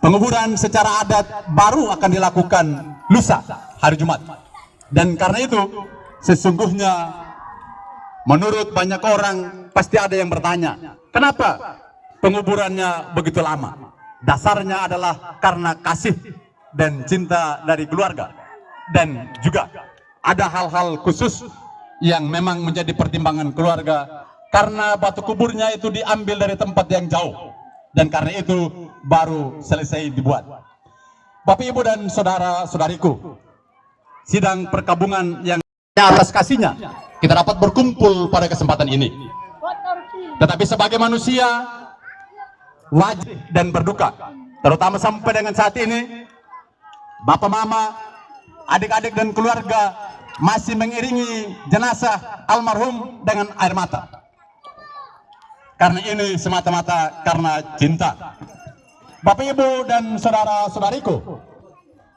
Penguburan secara adat baru akan dilakukan lusa hari Jumat. Dan karena itu sesungguhnya menurut banyak orang pasti ada yang bertanya, kenapa penguburannya begitu lama? Dasarnya adalah karena kasih dan cinta dari keluarga. Dan juga ada hal-hal khusus yang memang menjadi pertimbangan keluarga karena batu kuburnya itu diambil dari tempat yang jauh. Dan karena itu baru selesai dibuat. Bapak, Ibu, dan saudara-saudariku, sidang perkabungan yang atas kasihnya kita dapat berkumpul pada kesempatan ini. Tetapi sebagai manusia wajib dan berduka, terutama sampai dengan saat ini bapak, mama, adik-adik dan keluarga masih mengiringi jenazah almarhum dengan air mata. Karena ini semata-mata karena cinta. Bapak, Ibu, dan saudara-saudariku,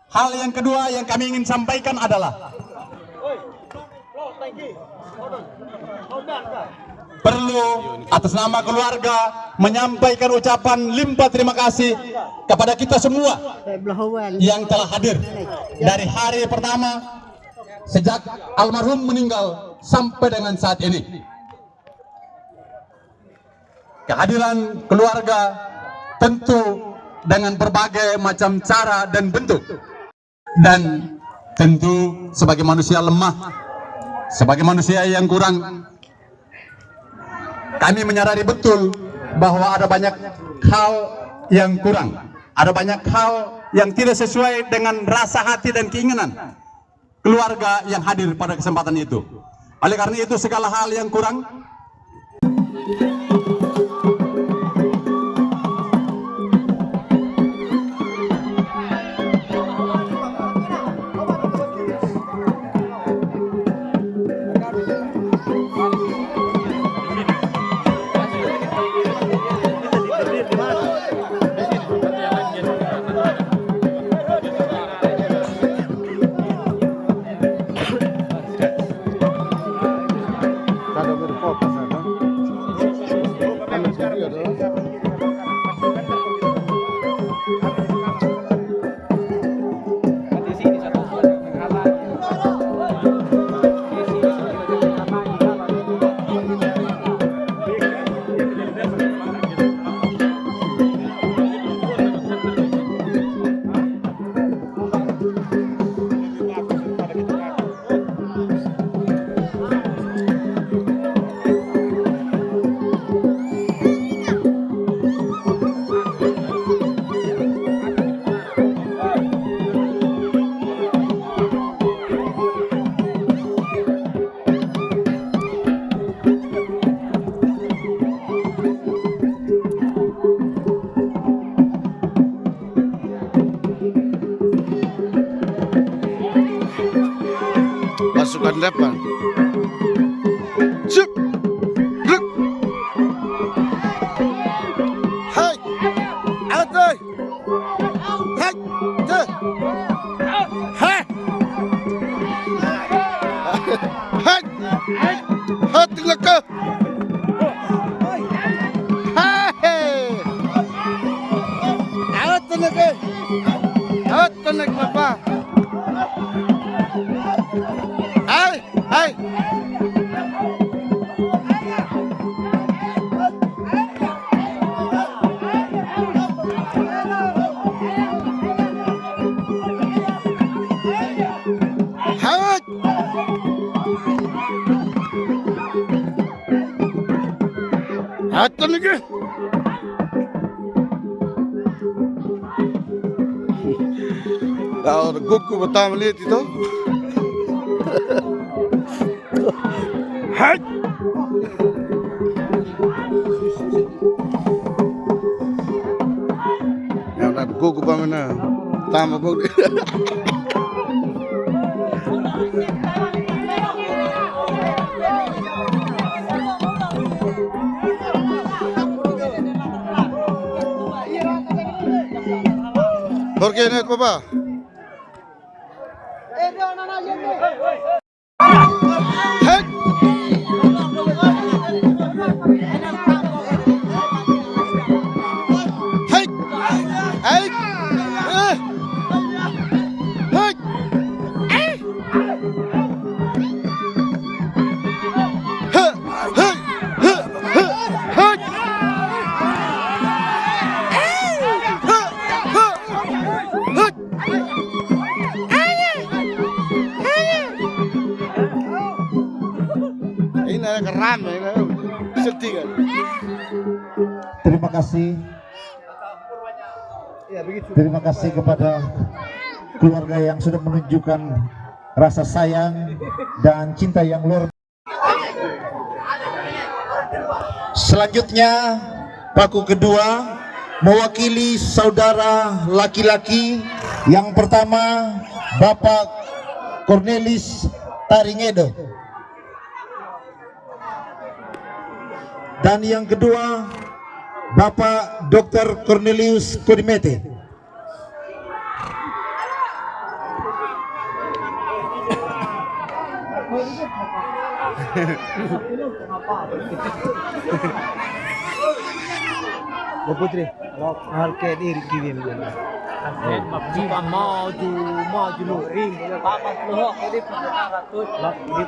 hal yang kedua yang kami ingin sampaikan adalah perlu atas nama keluarga menyampaikan ucapan limpah terima kasih kepada kita semua yang telah hadir dari hari pertama sejak almarhum meninggal sampai dengan saat ini. Kehadiran keluarga tentu dengan berbagai macam cara dan bentuk, dan tentu sebagai manusia lemah, sebagai manusia yang kurang, kami menyadari betul bahwa ada banyak hal yang kurang, ada banyak hal yang tidak sesuai dengan rasa hati dan keinginan keluarga yang hadir pada kesempatan itu. Oleh karena itu segala hal yang kurang pasukan depan. Cuk. Ruk. Hai. Atoy. Hai. Cuk. Hai. Hai. Hai tinggalkan. Hai. Awat tenaga. Awat tenaga apa? Atau lagi. Kalau gugu pertama lihat itu. Hai. Yang nak gugu pamana. Tama pun. ¿Por qué no es papá? Hey! Hey! Hey! Ini ada keram, sedih kan? Terima kasih. Terima kasih kepada keluarga yang sudah menunjukkan rasa sayang dan cinta yang luar biasa. Selanjutnya, paku kedua mewakili saudara laki-laki. Yang pertama, Bapak Cornelis Taringedo. Dan yang kedua, Bapak Dr. Cornelius Kodimete. Putri, harga diri kirim. Jika maju lu ring, apa lu ini ratus, ini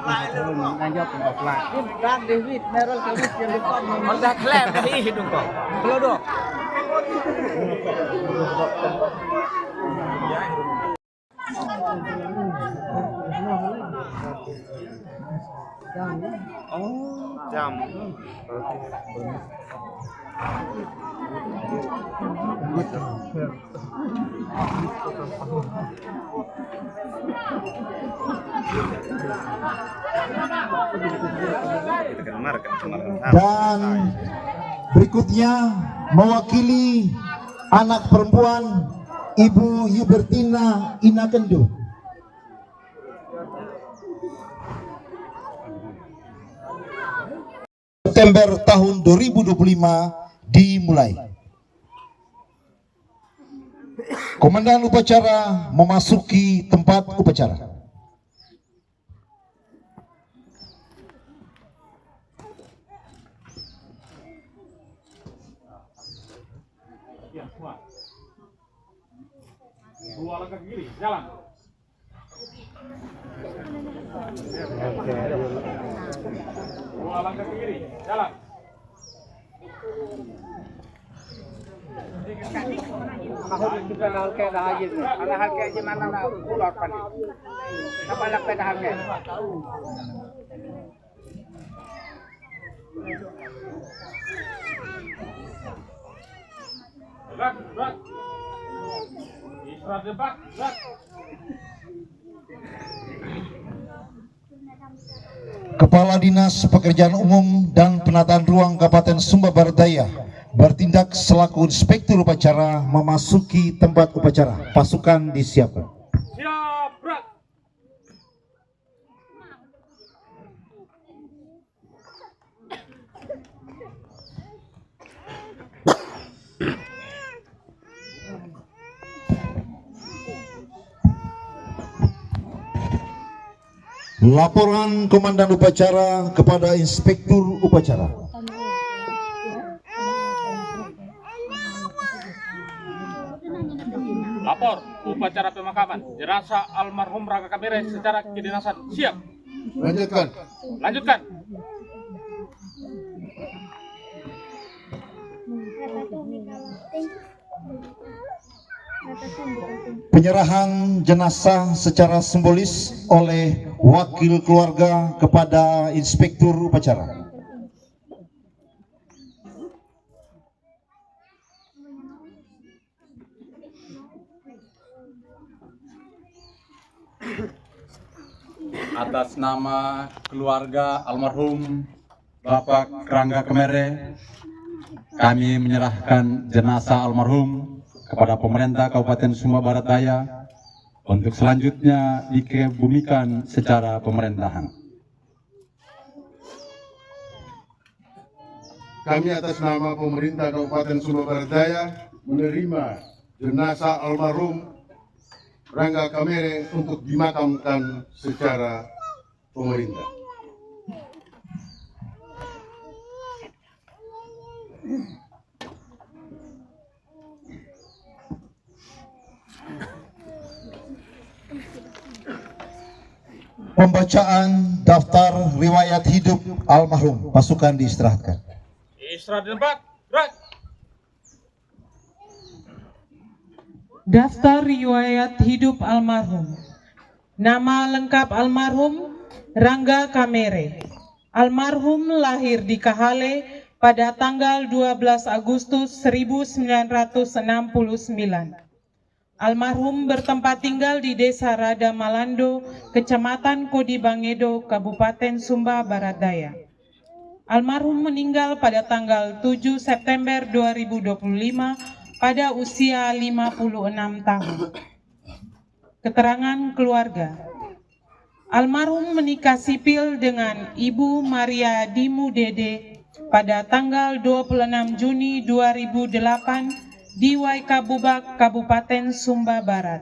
lanjut pelan. Dan David, Merol David yang depan, ada klep di hidung kau. Kalau dong. Jam. Dan berikutnya mewakili anak perempuan Ibu Yubertina Inakendo. September tahun 2025 dimulai. Komandan upacara memasuki tempat upacara. Dua langkah ke kiri, jalan. Dua langkah ke kiri, jalan. Bukan hal kayak dah aja, ada hal kayak gimana nak pulang kan? Apa nak pada hal kayak? Gerak. Istirahat debat, gerak. Kepala Dinas Pekerjaan Umum dan Penataan Ruang Kabupaten Sumba Barat Daya bertindak selaku inspektur upacara memasuki tempat upacara. Pasukan disiapkan. Siap, gerak. Laporan Komandan Upacara kepada Inspektur Upacara. Lapor upacara pemakaman jenazah almarhum Raka Kamere secara kedinasan. Siap. Lanjutkan. Penyerahan jenazah secara simbolis oleh wakil keluarga kepada Inspektur Upacara. atas nama keluarga almarhum Bapak Rangga Kemere, kami menyerahkan jenazah almarhum kepada pemerintah Kabupaten Sumba Barat Daya untuk selanjutnya dikebumikan secara pemerintahan. Kami atas nama pemerintah Kabupaten Sumba Barat Daya menerima jenazah almarhum Rangga Kemere untuk dimakamkan secara pemerintah. Pembacaan daftar riwayat hidup almarhum. Pasukan diistirahatkan. Istirahat di tempat. Gerak. Daftar riwayat hidup almarhum. Nama lengkap almarhum Rangga Kemere. Almarhum lahir di Kahale pada tanggal 12 Agustus 1969. Almarhum bertempat tinggal di Desa Rada Malando, Kecamatan Kodi Bangedo, Kabupaten Sumba Barat Daya. Almarhum meninggal pada tanggal 7 September 2025 pada usia 56 tahun. Keterangan keluarga. Almarhum menikah sipil dengan Ibu Maria Dimu Dede pada tanggal 26 Juni 2008 di Waikabubak, Kabupaten Sumba Barat.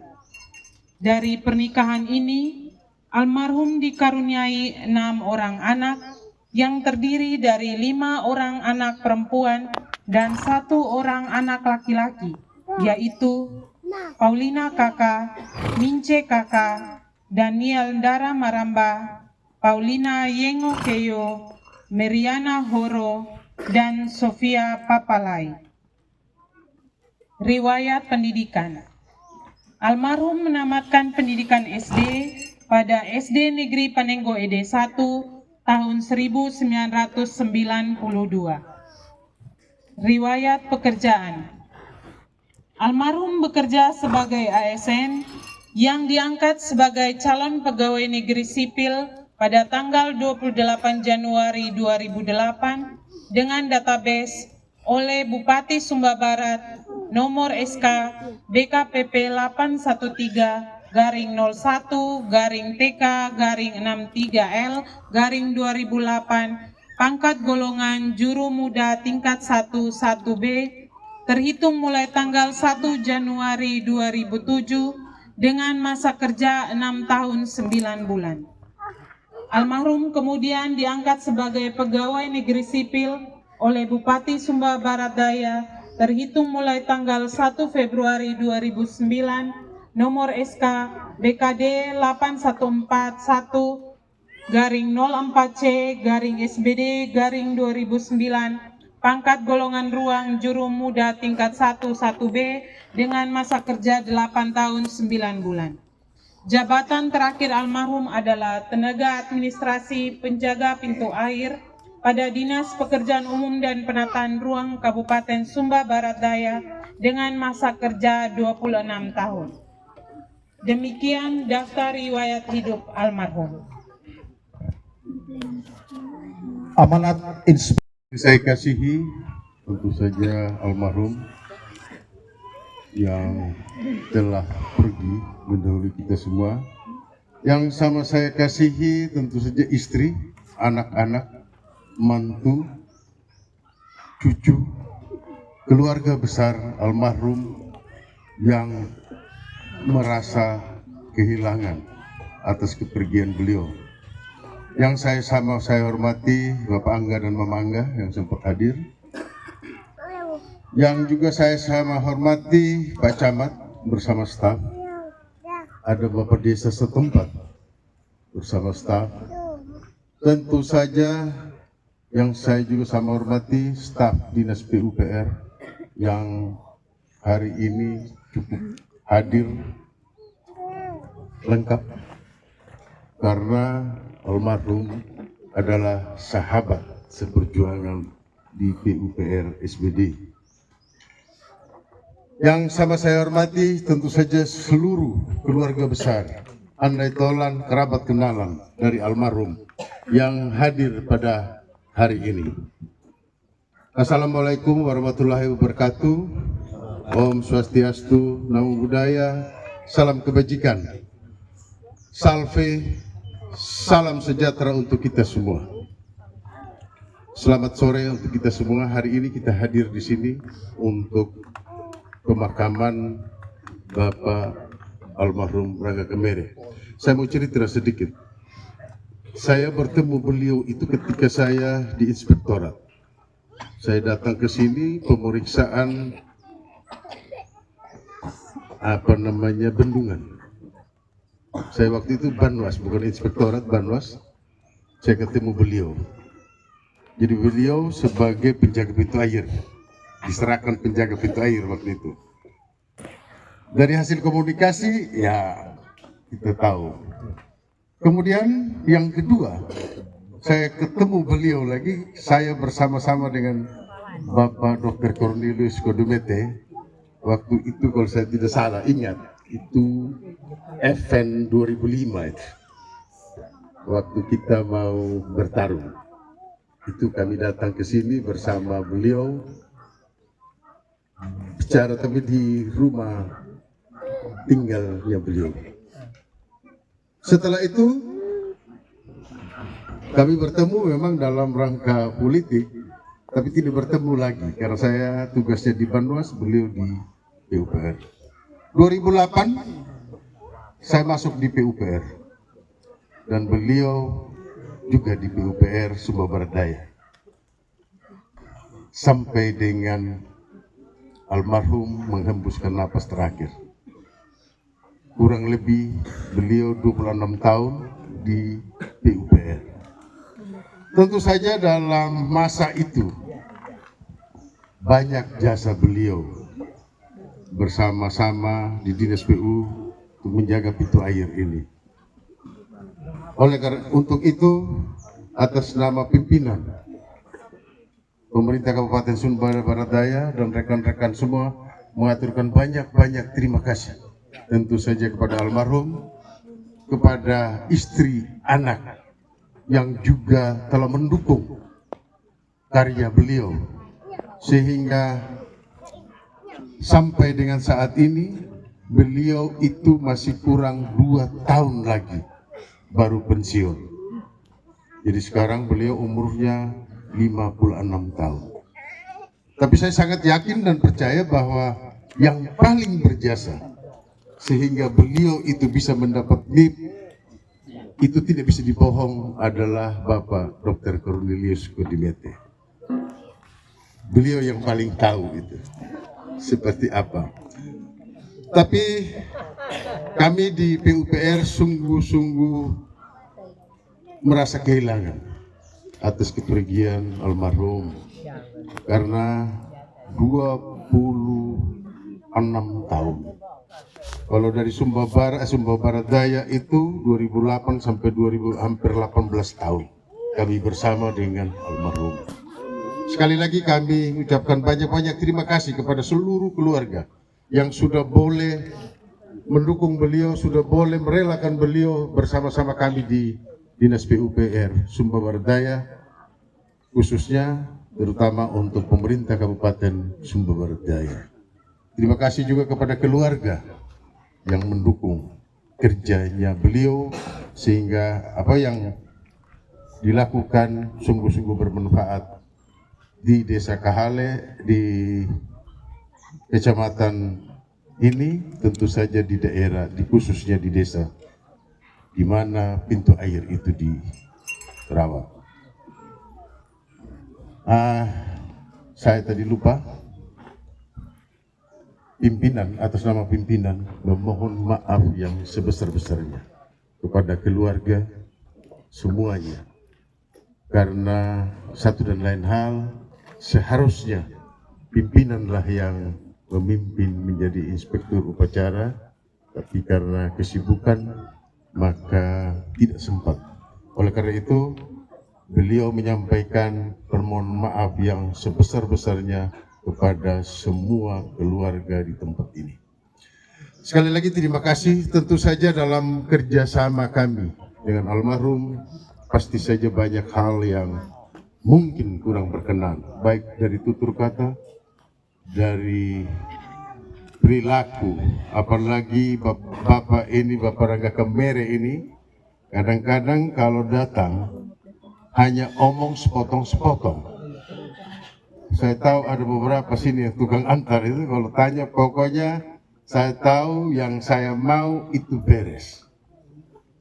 Dari pernikahan ini, almarhum dikaruniai 6 orang anak yang terdiri dari 5 orang anak perempuan dan 1 orang anak laki-laki, yaitu Paulina Kakak, Mince Kakak, Daniel Ndara Maramba, Paulina Yengo Keyo, Meriana Horo, dan Sofia Papalai. Riwayat pendidikan. Almarhum menamatkan pendidikan SD pada SD Negeri Panenggo ED 1 tahun 1992. Riwayat pekerjaan. Almarhum bekerja sebagai ASN yang diangkat sebagai calon pegawai negeri sipil pada tanggal 28 Januari 2008 dengan database oleh Bupati Sumba Barat nomor SK BKPP 813-TK-63L-63L-2008 pangkat golongan juru muda tingkat 1-1B terhitung mulai tanggal 1 Januari 2007 dengan masa kerja 6 tahun 9 bulan. Almarhum kemudian diangkat sebagai pegawai negeri sipil oleh Bupati Sumba Barat Daya terhitung mulai tanggal 1 Februari 2009 nomor SK BKD 8141-04C-SBD-2009 pangkat golongan ruang juru muda tingkat 1-1B dengan masa kerja 8 tahun 9 bulan. Jabatan terakhir almarhum adalah tenaga administrasi penjaga pintu air pada Dinas Pekerjaan Umum dan Penataan Ruang Kabupaten Sumba Barat Daya dengan masa kerja 26 tahun. Demikian daftar riwayat hidup almarhum. Amanat Inspektur. Saya kasihi tentu saja almarhum yang telah pergi mendahului kita semua. Yang sama saya kasihi tentu saja istri, anak-anak, mantu, cucu, keluarga besar almarhum yang merasa kehilangan atas kepergian beliau. Yang saya hormati Bapak Angga dan Mama Angga yang sempat hadir. Yang juga saya sama hormati Pak Camat bersama staf. Ada Bapak Desa setempat bersama staf. Tentu saja yang saya juga sama hormati staf Dinas PUPR yang hari ini cukup hadir lengkap karena almarhum adalah sahabat seperjuangan di PUPR SBD. Yang sama saya hormati tentu saja seluruh keluarga besar andai tolan, kerabat kenalan dari almarhum yang hadir pada hari ini. Assalamualaikum warahmatullahi wabarakatuh. Om Swastiastu, Namo Buddhaya, salam kebajikan. Salve, salam sejahtera untuk kita semua. Selamat sore untuk kita semua. Hari ini kita hadir di sini untuk pemakaman Bapak almarhum Raga Kemere. Saya mau cerita sedikit. Saya bertemu beliau itu ketika saya di inspektorat. Saya datang ke sini pemeriksaan bendungan. Saya waktu itu Banwas, bukan inspektorat, Banwas. Saya ketemu beliau. Jadi beliau sebagai penjaga pintu air, diserahkan penjaga pintu air waktu itu. Dari hasil komunikasi, ya kita tahu. Kemudian yang kedua, saya ketemu beliau lagi, saya bersama-sama dengan Bapak Dr. Cornelius Kodumete. Waktu itu kalau saya tidak salah, ingat, itu event 2005 itu. Waktu kita mau bertarung. Itu kami datang ke sini bersama beliau, bicara tapi di rumah tinggalnya beliau. Setelah itu kami bertemu memang dalam rangka politik, tapi tidak bertemu lagi karena saya tugasnya di Banwas, beliau di PUPR. 2008 saya masuk di PUPR dan beliau juga di PUPR Sumba Barat Daya sampai dengan almarhum menghembuskan napas terakhir. Kurang lebih beliau 26 tahun di PUPR. Tentu saja dalam masa itu banyak jasa beliau bersama-sama di Dinas PU untuk menjaga pintu air ini. Oleh karena untuk itu, atas nama pimpinan pemerintah Kabupaten Sumba Barat Daya dan rekan-rekan semua mengaturkan banyak-banyak terima kasih. Tentu saja kepada almarhum, kepada istri, anak yang juga telah mendukung karya beliau sehingga sampai dengan saat ini beliau itu masih kurang 2 tahun lagi baru pensiun. Jadi sekarang beliau umurnya 56 tahun. Tapi saya sangat yakin dan percaya bahwa yang paling berjasa sehingga beliau itu bisa mendapat NIP itu tidak bisa dibohong adalah Bapak Dr. Cornelius Kodumete. Beliau yang paling tahu itu seperti apa. Tapi kami di PUPR sungguh-sungguh merasa kehilangan atas kepergian almarhum karena 26 tahun. Kalau dari Sumba Barat Daya itu 2008 sampai 2000 hampir 18 tahun kami bersama dengan almarhum. Sekali lagi kami ucapkan banyak-banyak terima kasih kepada seluruh keluarga yang sudah boleh mendukung beliau, sudah boleh merelakan beliau bersama-sama kami di Dinas PUPR Sumba Barat Daya, khususnya terutama untuk pemerintah Kabupaten Sumba Barat Daya. Terima kasih juga kepada keluarga yang mendukung kerjanya beliau sehingga apa yang dilakukan sungguh-sungguh bermanfaat di Desa Kahale, di kecamatan ini, tentu saja di daerah, khususnya di desa di mana pintu air itu dirawat. Saya tadi lupa, pimpinan, atas nama pimpinan memohon maaf yang sebesar-besarnya kepada keluarga semuanya, karena satu dan lain hal seharusnya pimpinanlah yang memimpin menjadi inspektur upacara, tapi karena kesibukan maka tidak sempat. Oleh karena itu beliau menyampaikan permohonan maaf yang sebesar-besarnya kepada semua keluarga di tempat ini. sekali lagi terima kasih. Tentu saja dalam kerjasama kami dengan almarhum pasti saja banyak hal yang mungkin kurang berkenan, baik dari tutur kata, dari perilaku, apalagi Bapak ini, Bapak Rangga Kemere ini, kadang-kadang kalau datang hanya omong sepotong-sepotong. Saya tahu ada beberapa sini yang tukang antar itu, kalau tanya pokoknya saya tahu yang saya mau itu beres.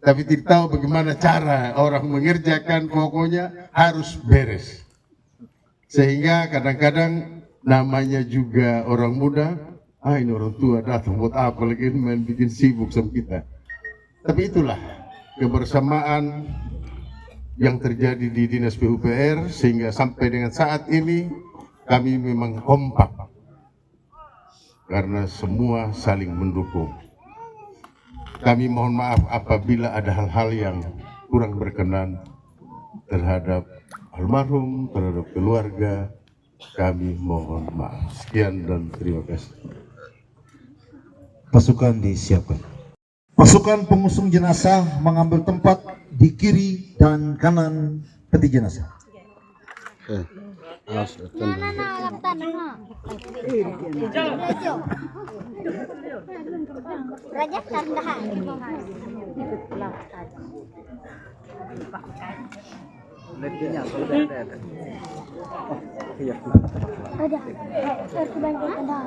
Tapi tidak tahu bagaimana cara orang mengerjakan, pokoknya harus beres. Sehingga kadang-kadang namanya juga orang muda, ini orang tua datang buat apa lagi main bikin sibuk sama kita. Tapi itulah kebersamaan yang terjadi di Dinas PUPR sehingga sampai dengan saat ini kami memang kompak karena semua saling mendukung. Kami mohon maaf apabila ada hal-hal yang kurang berkenan terhadap almarhum, terhadap keluarga. Kami mohon maaf. Sekian dan terima kasih. Pasukan disiapkan. Pasukan pengusung jenazah mengambil tempat di kiri dan kanan peti jenazah. Raja Tandahan. Ada. Satu banyak ada.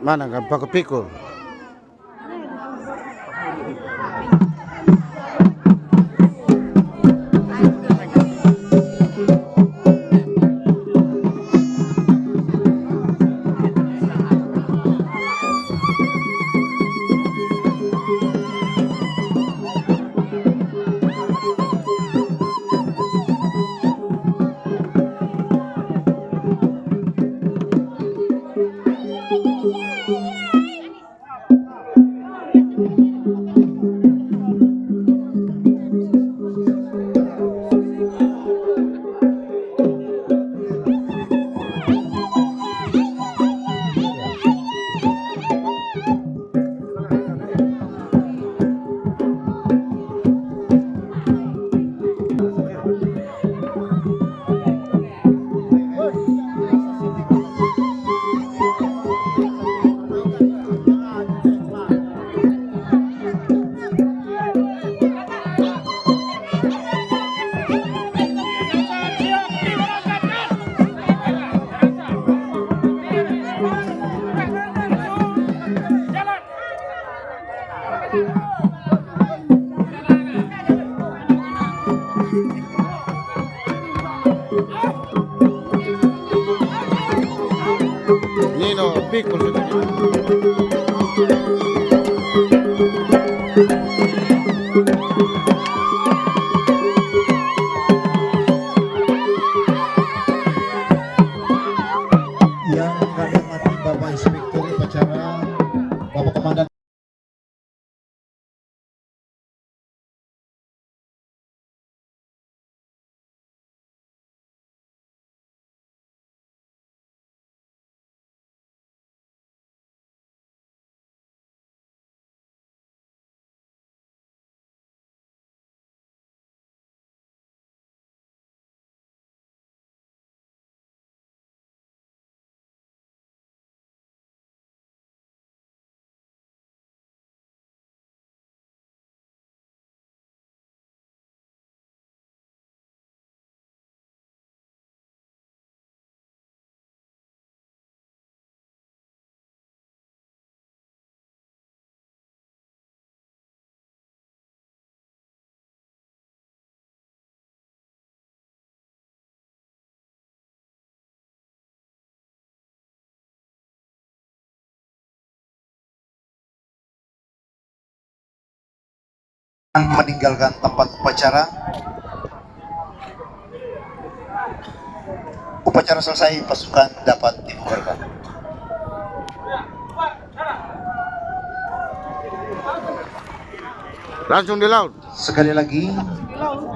Mana kan pakai pikul? Nino, pikul sudah. meninggalkan tempat upacara. Upacara selesai, pasukan dapat dibubarkan. Langsung di laut. Sekali lagi,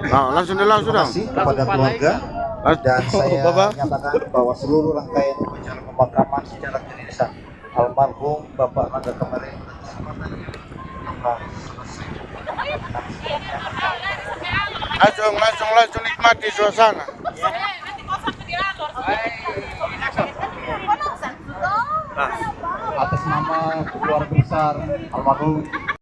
Langsung di laut terima sudah. kasih kepada keluarga, dan saya Bapak. nyatakan bahwa seluruh rangkaian upacara pemakaman secara kedinasan almarhum Bapak Rangga Kemarin telah selesai. Langsung nikmati suasana. Atas nama keluarga besar almarhum